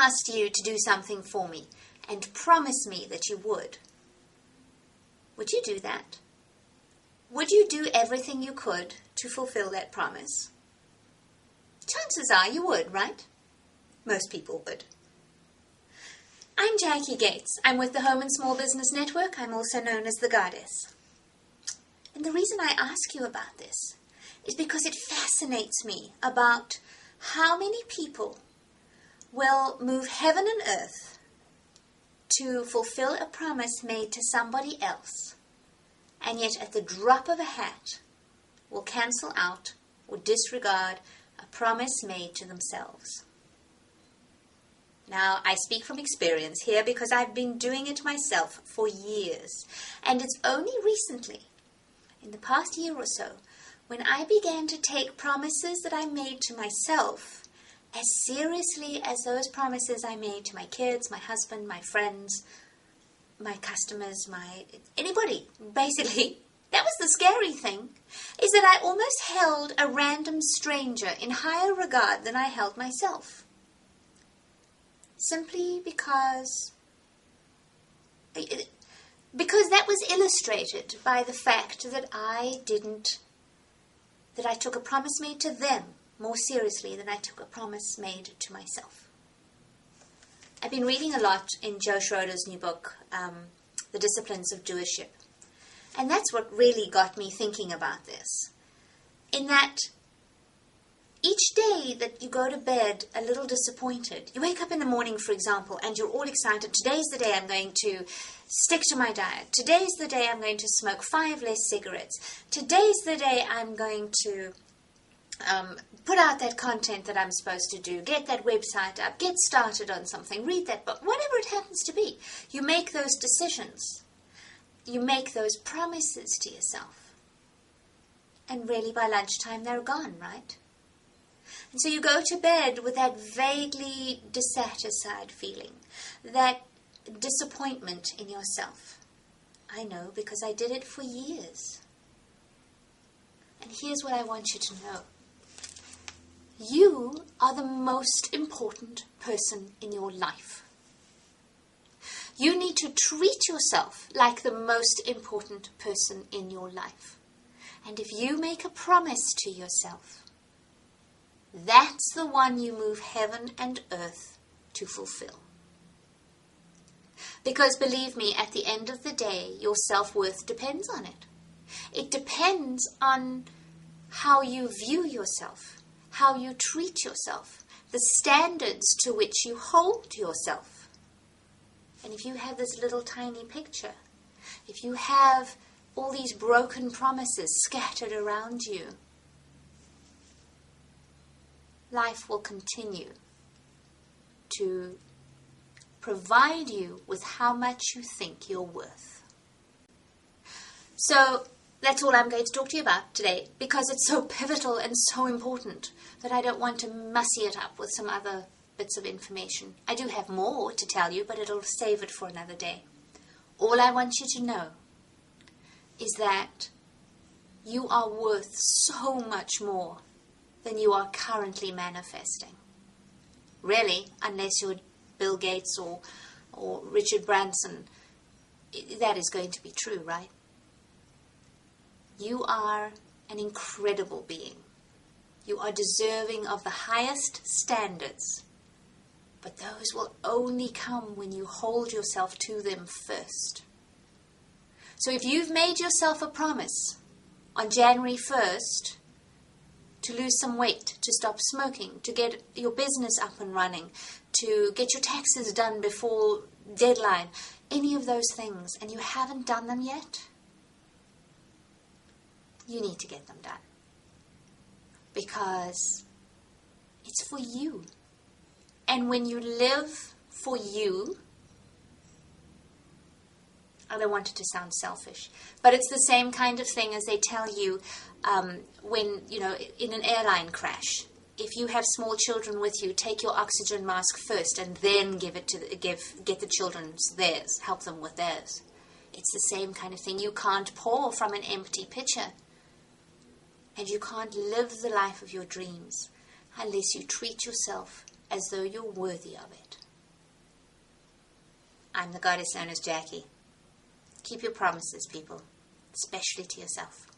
asked you to do something for me and promise me that you would you do that? Would you do everything you could to fulfill that promise? Chances are you would, right? Most people would. I'm Jackie Gates. I'm with the Home and Small Business Network. I'm also known as the Goddess. And the reason I ask you about this is because it fascinates me about how many people will move heaven and earth to fulfill a promise made to somebody else, and yet at the drop of a hat will cancel out or disregard a promise made to themselves. Now, I speak from experience here because I've been doing it myself for years, and it's only recently, in the past year or so, when I began to take promises that I made to myself as seriously as those promises I made to my kids, my husband, my friends, my customers, anybody, basically. That was the scary thing, is that I almost held a random stranger in higher regard than I held myself. Simply because that was illustrated by the fact that I took a promise made to them more seriously than I took a promise made to myself. I've been reading a lot in Joe Schroeder's new book, The Disciplines of Doership. And that's what really got me thinking about this. In that each day that you go to bed a little disappointed, you wake up in the morning, for example, and you're all excited. Today's the day I'm going to stick to my diet. Today's the day I'm going to smoke 5 less cigarettes. Today's the day I'm going to put out that content that I'm supposed to do, get that website up, get started on something, read that book, whatever it happens to be. You make those decisions. You make those promises to yourself. And really by lunchtime they're gone, right? And so you go to bed with that vaguely dissatisfied feeling, that disappointment in yourself. I know, because I did it for years. And here's what I want you to know. You are the most important person in your life. You need to treat yourself like the most important person in your life. And if you make a promise to yourself, that's the one you move heaven and earth to fulfill. Because believe me, at the end of the day, your self-worth depends on it. It depends on how you view yourself, how you treat yourself, the standards to which you hold yourself. And if you have this little tiny picture, if you have all these broken promises scattered around you, life will continue to provide you with how much you think you're worth. So that's all I'm going to talk to you about today, because it's so pivotal and so important that I don't want to mussy it up with some other bits of information. I do have more to tell you, but it'll save it for another day. All I want you to know is that you are worth so much more than you are currently manifesting. Really, unless you're Bill Gates or Richard Branson, that is going to be true, right? You are an incredible being. You are deserving of the highest standards, but those will only come when you hold yourself to them first. So if you've made yourself a promise on January 1st to lose some weight, to stop smoking, to get your business up and running, to get your taxes done before deadline, any of those things, and you haven't done them yet, you need to get them done. Because it's for you. And when you live for you, I don't want it to sound selfish, but it's the same kind of thing as they tell you when, in an airline crash. If you have small children with you, take your oxygen mask first and then get the children theirs, help them with theirs. It's the same kind of thing. You can't pour from an empty pitcher. And you can't live the life of your dreams unless you treat yourself as though you're worthy of it. I'm the goddess known as Jackie. Keep your promises, people, especially to yourself.